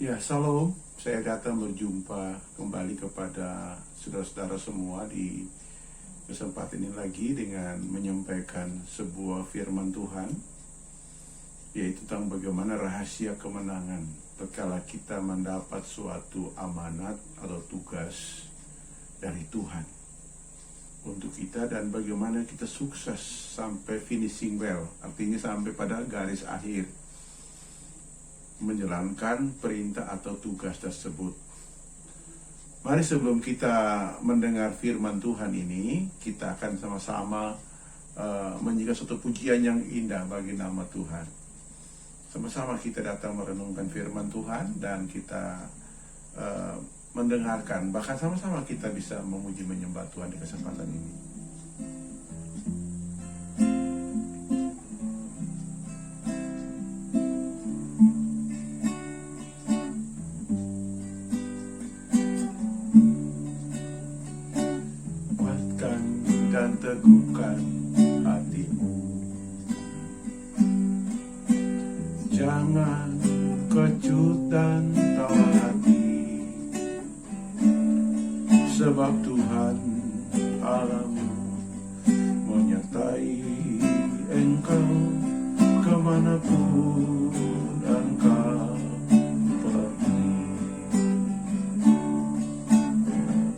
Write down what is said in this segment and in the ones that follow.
Ya, salam. Saya datang berjumpa kembali kepada saudara-saudara semua di kesempatan ini lagi dengan menyampaikan sebuah firman Tuhan, yaitu tentang bagaimana rahasia kemenangan tatkala kita mendapat suatu amanat atau tugas dari Tuhan untuk kita, dan bagaimana kita sukses sampai finishing well, artinya sampai pada garis akhir menjalankan perintah atau tugas tersebut. Mari sebelum kita mendengar firman Tuhan ini, kita akan sama-sama menyanyikan suatu pujian yang indah bagi nama Tuhan. Sama-sama kita datang merenungkan firman Tuhan dan kita mendengarkan, bahkan sama-sama kita bisa memuji menyembah Tuhan di kesempatan ini. Dan teguhkan hatimu, jangan kecut dan tawar hati, sebab Tuhan Allahmu menyertai engkau kemanapun engkau pergi.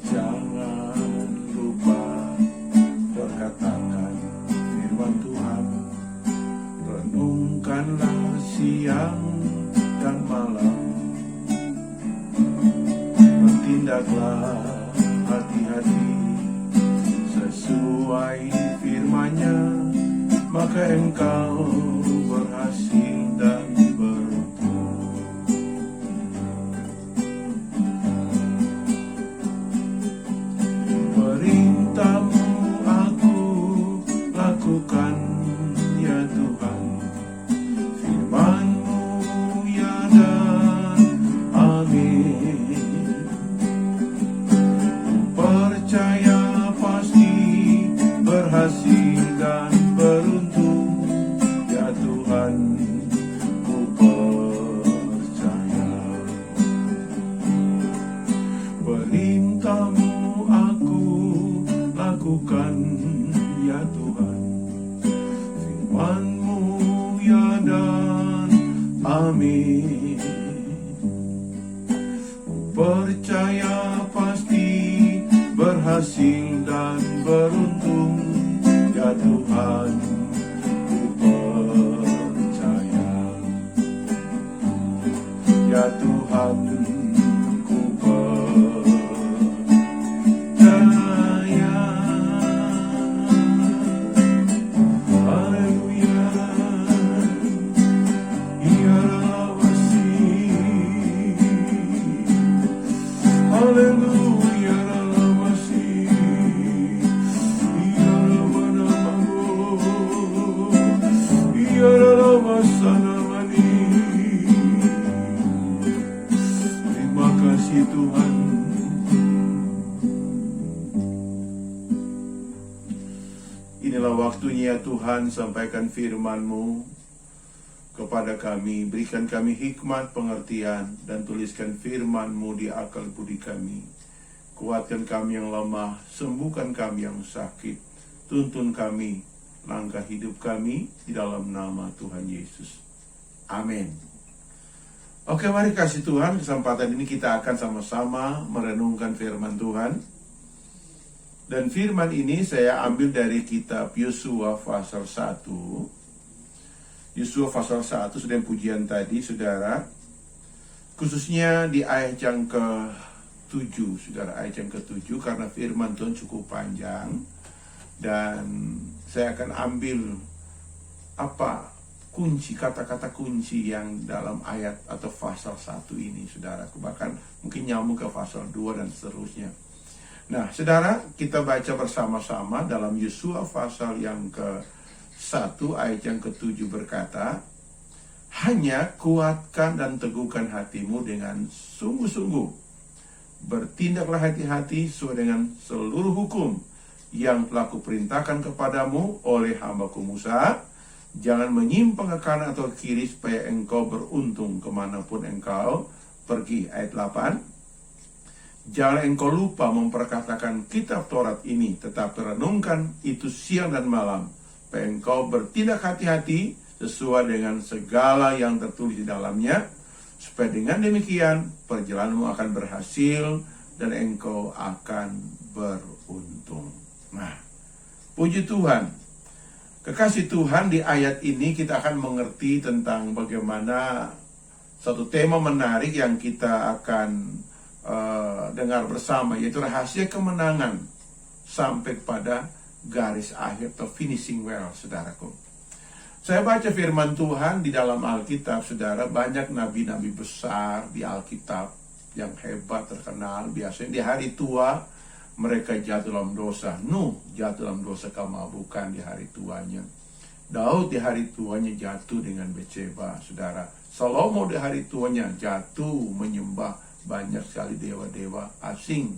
Jangan lupa katakan firman Tuhan, renungkanlah siang dan malam, bertindaklah hati-hati sesuai firman-Nya, maka engkau berhasil dan beruntung. Perintah-Mu lakukan ya Tuhan, firman-Mu ya dan amin. Percaya pasti berhasil dan beruntung ya Tuhan, ku percaya. Perintah-Mu aku lakukan ya Tuhan, firman-Mu ya dan amin. Ku percaya pasti berhasil dan beruntung ya Tuhan, ku percaya ya Tuhan, ku percaya. Terima kasih Tuhan. Inilah waktunya Tuhan, sampaikan firman-Mu kepada kami, berikan kami hikmat, pengertian, dan tuliskan firman-Mu di akal budi kami. Kuatkan kami yang lemah, sembuhkan kami yang sakit, tuntun kami langkah hidup kami di dalam nama Tuhan Yesus. Amin. Oke, mari kasih Tuhan, kesempatan ini kita akan sama-sama merenungkan firman Tuhan. Dan firman ini saya ambil dari kitab Yosua pasal 1. Yosua pasal 1, sudah pujian tadi, saudara. Khususnya di ayat yang ke-7, saudara, ayat yang ke-7, karena firman Tuhan cukup panjang. Dan saya akan ambil kunci, kata-kata kunci yang dalam ayat atau pasal 1 ini, saudaraku. Bahkan mungkin nyambung ke pasal 2 dan seterusnya. Nah, saudara, kita baca bersama-sama dalam Yosua pasal yang ke-1 ayat yang ke-7 berkata, hanya kuatkan dan teguhkan hatimu dengan sungguh-sungguh. Bertindaklah hati-hati sesuai dengan seluruh hukum yang telah kuperintahkan kepadamu oleh hambaku Musa. Jangan menyimpang ke kanan atau kiri supaya engkau beruntung kemanapun engkau pergi. Ayat 8. Jangan engkau lupa memperkatakan kitab Taurat ini, tetapi renungkan itu siang dan malam, supaya engkau bertindak hati-hati sesuai dengan segala yang tertulis di dalamnya, supaya dengan demikian perjalananmu akan berhasil dan engkau akan beruntung. Nah, puji Tuhan. Kekasih Tuhan, di ayat ini kita akan mengerti tentang bagaimana satu tema menarik yang kita akan dengar bersama, yaitu rahasia kemenangan sampai kepada garis akhir atau finishing well, saudaraku. Saya baca firman Tuhan di dalam Alkitab, saudara, banyak nabi-nabi besar di Alkitab yang hebat, terkenal. Biasanya di hari tua mereka jatuh dalam dosa. Nuh jatuh dalam dosa kemabukan di hari tuanya. Daud di hari tuanya jatuh dengan Betseba, saudara. Salomo di hari tuanya jatuh menyembah banyak sekali dewa-dewa asing.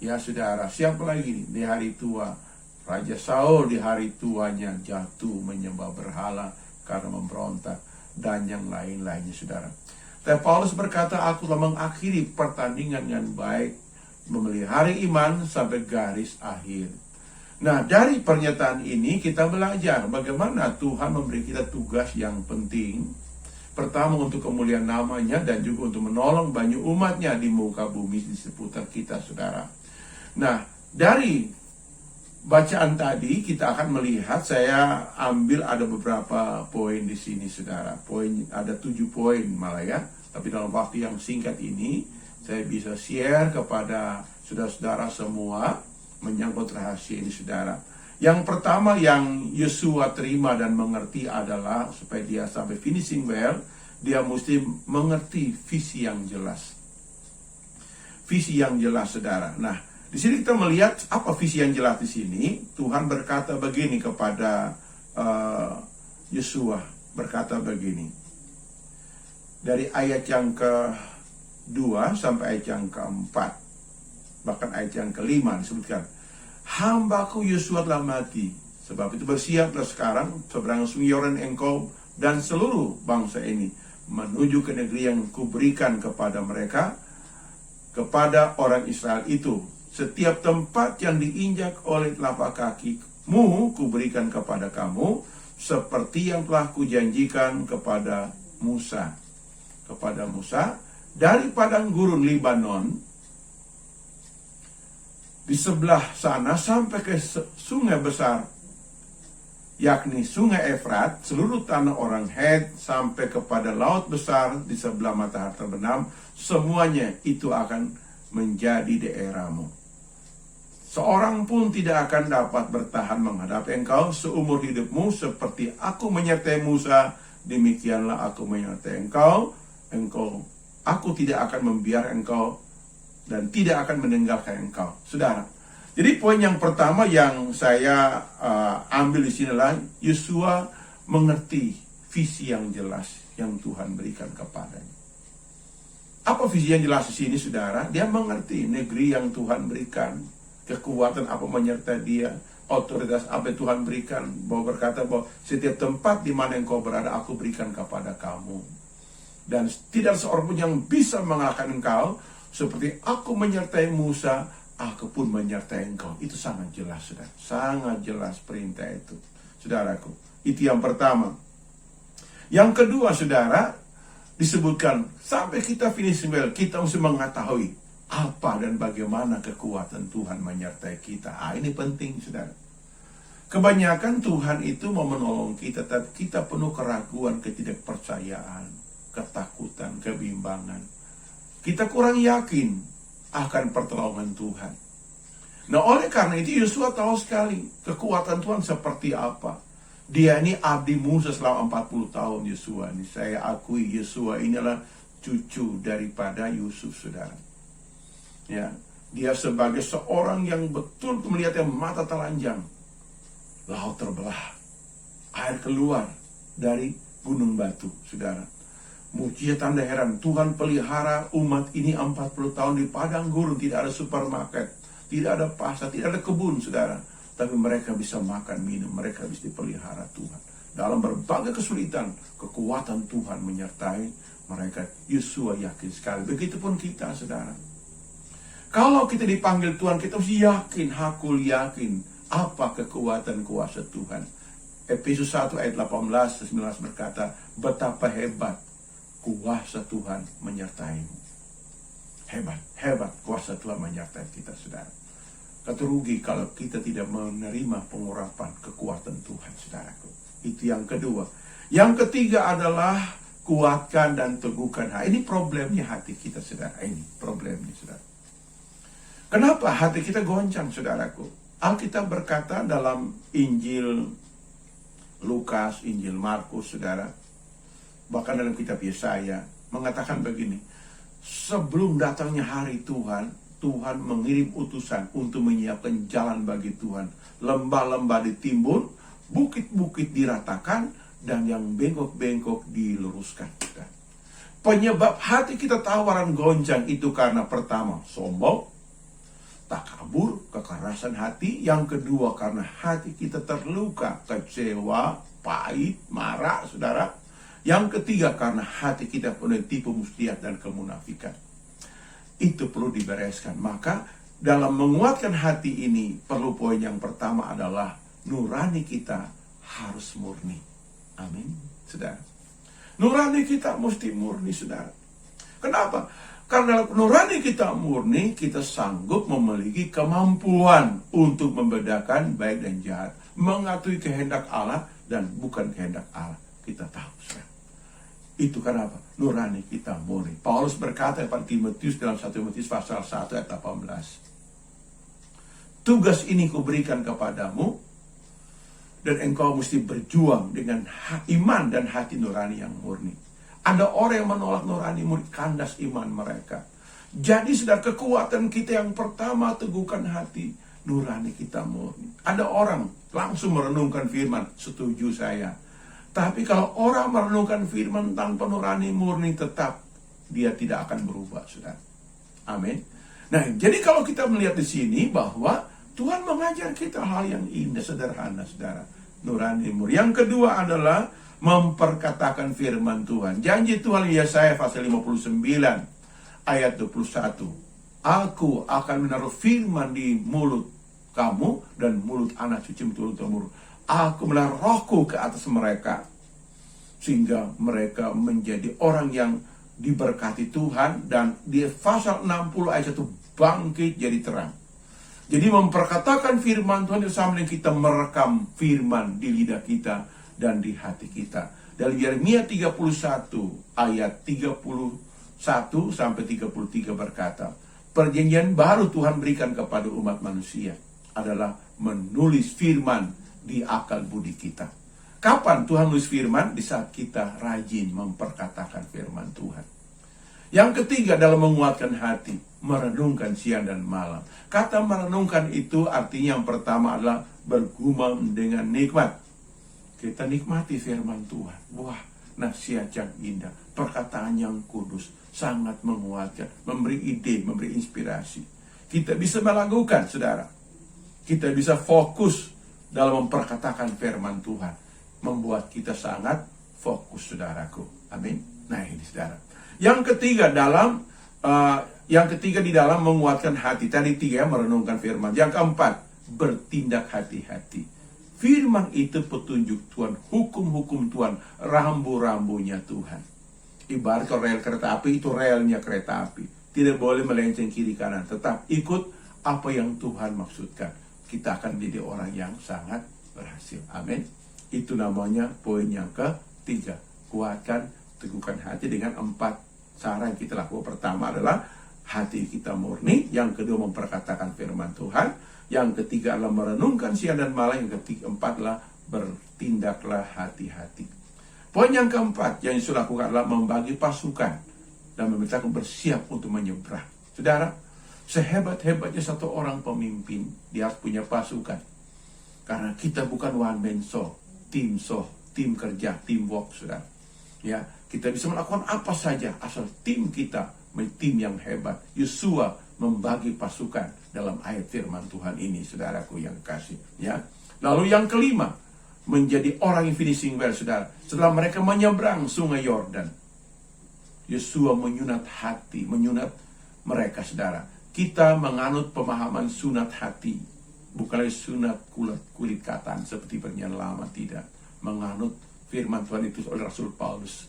Ya saudara, siapa lagi di hari tua? Raja Saul di hari tuanya jatuh menyembah berhala karena memberontak, dan yang lain-lainnya, saudara. Tapi Paulus berkata, aku telah mengakhiri pertandingan yang baik, memelihara iman sampai garis akhir. Nah, dari pernyataan ini kita belajar bagaimana Tuhan memberi kita tugas yang penting. Pertama, untuk kemuliaan namanya, dan juga untuk menolong banyak umatnya di muka bumi di seputar kita, saudara. Nah, dari bacaan tadi kita akan melihat, saya ambil ada beberapa poin di sini, saudara. Poin ada 7 poin malah ya. Tapi dalam waktu yang singkat ini saya bisa share kepada saudara-saudara semua menyangkut rahasia ini, saudara. Yang pertama yang Yosua terima dan mengerti adalah supaya dia sampai finishing well, dia mesti mengerti visi yang jelas. Visi yang jelas, saudara. Nah, di sini kita melihat apa visi yang jelas di sini. Tuhan berkata begini kepada Yosua, berkata begini. Dari ayat yang ke-2 sampai ayat yang ke-4, bahkan ayat yang ke-5 disebutkan, hambaku Yosua telah mati, sebab itu bersiaplah sekarang seberang sungai Yordan engkau dan seluruh bangsa ini menuju ke negeri yang kuberikan kepada mereka, kepada orang Israel itu. Setiap tempat yang diinjak oleh telapak kakimu kuberikan kepada kamu, seperti yang telah kujanjikan kepada Musa. Kepada Musa, dari padang gurun Libanon, di sebelah sana sampai ke sungai besar, yakni sungai Efrat, seluruh tanah orang Het, sampai kepada laut besar di sebelah matahari terbenam, semuanya itu akan menjadi daerahmu. Seorang pun tidak akan dapat bertahan menghadapi engkau seumur hidupmu, seperti aku menyertai Musa, demikianlah aku menyertai engkau. Aku tidak akan membiarkan engkau dan tidak akan meninggalkan engkau, saudara. Jadi poin yang pertama yang saya ambil di sini adalah Yosua mengerti visi yang jelas yang Tuhan berikan kepadanya. Apa visi yang jelas di sini, saudara? Dia mengerti negeri yang Tuhan berikan, kekuatan apa menyertai dia, otoritas apa yang Tuhan berikan. Bahwa berkata bahwa setiap tempat di mana engkau berada, aku berikan kepada kamu. Dan tidak seorang pun yang bisa mengalahkan engkau, seperti aku menyertai Musa, aku pun menyertai engkau. Itu sangat jelas, saudara. Sangat jelas perintah itu, saudaraku. Itu yang pertama. Yang kedua, saudara, disebutkan sampai kita finish well, kita mesti mengetahui apa dan bagaimana kekuatan Tuhan menyertai kita. Ini penting, saudara. Kebanyakan Tuhan itu mau menolong kita, tapi kita penuh keraguan, ketidakpercayaan, ketakutan, kebimbangan. Kita kurang yakin akan pertolongan Tuhan. Nah, oleh karena itu Yosua tahu sekali kekuatan Tuhan seperti apa. Dia ini abdi Musa selama 40 tahun, Yosua ini. Saya akui Yosua inilah cucu daripada Yusuf, saudara. Ya, dia sebagai seorang yang betul melihat yang mata telanjang. Laut terbelah, air keluar dari gunung batu, saudara. Mujizat tanda heran, Tuhan pelihara umat ini 40 tahun di padang gurun, tidak ada supermarket, tidak ada pasar, tidak ada kebun, saudara. Tapi mereka bisa makan, minum, mereka bisa dipelihara Tuhan. Dalam berbagai kesulitan, kekuatan Tuhan menyertai mereka. Yosua yakin sekali. Begitupun kita, saudara. Kalau kita dipanggil Tuhan, kita harus yakin, hakul yakin apa kekuatan kuasa Tuhan. Efesus 1 ayat 18-19 berkata, betapa hebat kuasa Tuhan menyertaimu. Hebat kuasa Tuhan menyertai kita, saudara. Kata rugi kalau kita tidak menerima pengurapan kekuatan Tuhan, saudaraku. Itu yang kedua. Yang ketiga adalah kuatkan dan teguhkan hati. Ini problemnya hati kita, saudara. Ini problemnya, saudara. Kenapa hati kita goncang, saudaraku? Alkitab berkata dalam Injil Lukas, Injil Markus, saudara, bahkan dalam kitab Yesaya, mengatakan begini, sebelum datangnya hari Tuhan, Tuhan mengirim utusan untuk menyiapkan jalan bagi Tuhan. Lembah-lembah ditimbun, bukit-bukit diratakan, dan yang bengkok-bengkok diluruskan. Penyebab hati kita tawaran goncang itu karena pertama, sombong, takabur, kekerasan hati. Yang kedua, karena hati kita terluka, kecewa, pahit, marah, saudara. Yang ketiga, karena hati kita penuh tipu muslihat dan kemunafikan. Itu perlu dibereskan. Maka dalam menguatkan hati ini, perlu poin yang pertama adalah nurani kita harus murni. Amin, saudara. Nurani kita mesti murni, saudara. Kenapa? Karena nurani kita murni, kita sanggup memiliki kemampuan untuk membedakan baik dan jahat, mengakui kehendak Allah dan bukan kehendak Allah. Kita tahu, saudara. Itu kenapa? Nurani kita murni. Paulus berkata kepada Timotius dalam 1 Timotius pasal 1 ayat 18. Tugas ini kuberikan kepadamu, dan engkau mesti berjuang dengan iman dan hati nurani yang murni. Ada orang yang menolak nurani murni, kandas iman mereka. Jadi sudah kekuatan kita yang pertama, teguhkan hati, nurani kita murni. Ada orang langsung merenungkan firman, setuju saya. Tapi kalau orang merenungkan firman tanpa nurani murni, tetap dia tidak akan berubah, saudara. Amin. Nah, jadi kalau kita melihat di sini bahwa Tuhan mengajar kita hal yang indah, sederhana, saudara. Nurani murni. Yang kedua adalah memperkatakan firman Tuhan. Janji Tuhan Yesaya pasal 59 ayat 21. Aku akan menaruh firman di mulut kamu dan mulut anak cucu turun temurun. Aku menaruh rohku ke atas mereka, sehingga mereka menjadi orang yang diberkati Tuhan. Dan di pasal 60 ayat 1 bangkit jadi terang. Jadi memperkatakan firman Tuhan itu sama dengan kita merekam firman di lidah kita dan di hati kita. Dari Yeremia 31 ayat 31 sampai 33 berkata, perjanjian baru Tuhan berikan kepada umat manusia adalah menulis firman di akal budi kita. Kapan Tuhan menulis firman? Di saat kita rajin memperkatakan firman Tuhan. Yang ketiga dalam menguatkan hati, merenungkan siang dan malam. Kata merenungkan itu artinya yang pertama adalah bergumam dengan nikmat. Kita nikmati firman Tuhan. Wah, nasihat yang indah, perkataan yang kudus, sangat menguatkan, memberi ide, memberi inspirasi. Kita bisa melakukan, saudara. Kita bisa fokus dalam memperkatakan firman Tuhan, membuat kita sangat fokus, saudaraku. Amin. Nah, ini saudara. Yang ketiga di dalam menguatkan hati. Tadi 3, merenungkan firman. Yang keempat, bertindak hati-hati. Firman itu petunjuk Tuhan, hukum-hukum Tuhan, rambu-rambunya Tuhan. Ibarat kalau rel kereta api, itu relnya kereta api. Tidak boleh melenceng kiri kanan, tetap ikut apa yang Tuhan maksudkan. Kita akan menjadi orang yang sangat berhasil. Amin. Itu namanya poin yang ketiga. Kuatkan, teguhkan hati dengan 4 cara yang kita lakukan. Pertama adalah hati kita murni. Yang kedua memperkatakan firman Tuhan. Yang ketiga adalah merenungkan siang dan malam. Yang keempat adalah bertindaklah hati-hati. Poin yang keempat yang disuruh lakukan adalah membagi pasukan dan memintakan bersiap untuk menyeberang. Saudara, sehebat-hebatnya satu orang pemimpin, dia harus punya pasukan. Karena kita bukan one man show, tim kerja, teamwork, saudara. Ya, kita bisa melakukan apa saja asal tim kita tim yang hebat. Yosua membagi pasukan dalam ayat firman Tuhan ini, saudaraku yang kasih. Ya, lalu yang kelima, menjadi orang yang finishing well, saudara. Setelah mereka menyeberang sungai Yordan, Yosua menyunat hati, menyunat mereka, saudara. Kita menganut pemahaman sunat hati, bukanlah sunat kulit katan seperti perjanjian lama, tidak. Menganut firman Tuhan itu oleh Rasul Paulus.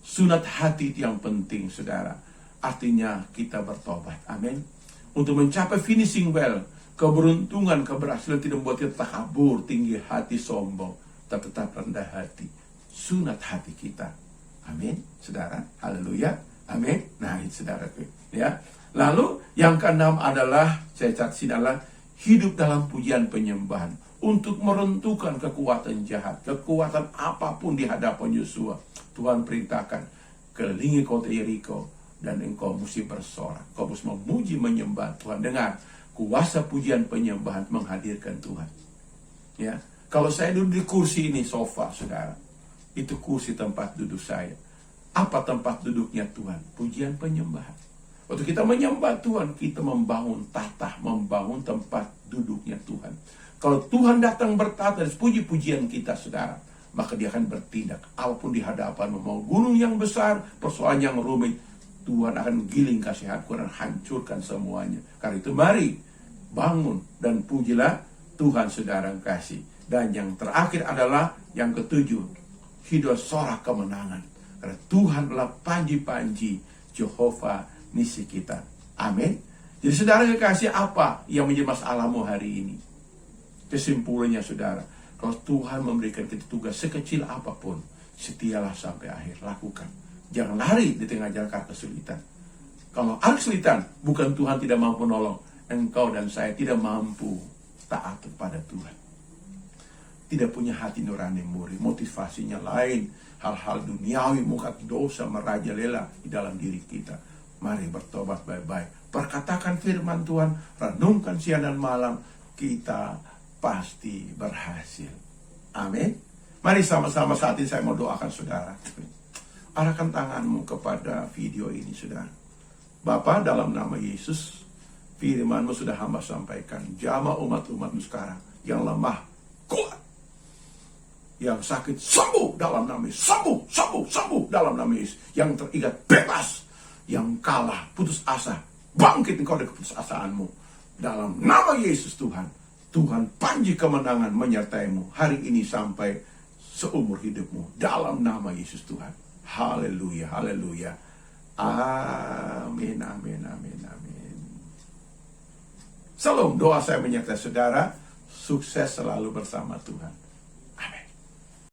Sunat hati itu yang penting, saudara. Artinya kita bertobat. Amin. Untuk mencapai finishing well, keberuntungan, keberhasilan tidak membuat kita takabur, tinggi hati, sombong, tapi tetap rendah hati. Sunat hati kita. Amin, saudara. Haleluya. Amin. Nah, itu saudaraku. Ya. Lalu yang keenam adalah, saya catat sini adalah hidup dalam pujian penyembahan untuk meruntuhkan kekuatan jahat, kekuatan apapun di hadapan Yosua. Tuhan perintahkan, kelilingi kota Yeriko dan engkau mesti bersorak. Kau mesti memuji menyembah Tuhan dengan kuasa pujian penyembahan menghadirkan Tuhan. Ya, kalau saya duduk di kursi ini, sofa, saudara, itu kursi tempat duduk saya. Apa tempat duduknya Tuhan? Pujian penyembahan. Waktu kita menyembah Tuhan, kita membangun tata, membangun tempat duduknya Tuhan. Kalau Tuhan datang bertata dan puji-pujian kita, saudara, maka dia akan bertindak. Apapun di hadapan, mau gunung yang besar, persoalan yang rumit, Tuhan akan giling kasih hati dan hancurkan semuanya. Karena itu mari bangun dan pujilah Tuhan, saudara kasih. Dan yang terakhir adalah yang ketujuh, hidup sorak kemenangan. Karena Tuhan adalah panji-panji Jehovah Nisi kita. Amin. Jadi saudara kekasih, apa yang menjadi masalahmu hari ini? Kesimpulannya, saudara, kalau Tuhan memberikan kita tugas sekecil apapun, setialah sampai akhir. Lakukan. Jangan lari di tengah jalan kesulitan. Kalau ada kesulitan, bukan Tuhan tidak mampu menolong. Engkau dan saya tidak mampu taat kepada Tuhan. Tidak punya hati nurani murni, motivasinya lain. Hal-hal duniawi, muka dosa merajalela di dalam diri kita. Mari bertobat baik-baik. Perkatakan firman Tuhan, renungkan siang dan malam, kita pasti berhasil. Amin. Mari sama-sama saat ini saya mau doakan saudara. Arahkan tanganmu kepada video ini, saudara. Bapa, dalam nama Yesus, firman-Mu sudah hamba sampaikan. Jamah umat-umat-Mu sekarang yang lemah, kuat. Yang sakit, sembuh dalam nama Yesus. Sembuh, sembuh, sembuh dalam nama Yesus. Yang terikat, bebas. Yang kalah, putus asa, bangkit engkau dari keputusasaanmu. Dalam nama Yesus Tuhan, Tuhan panji kemenangan menyertaimu hari ini sampai seumur hidupmu. Dalam nama Yesus Tuhan. Haleluya, haleluya. Amin, amin, amin, amin. Salam, doa saya menyertai saudara. Sukses selalu bersama Tuhan.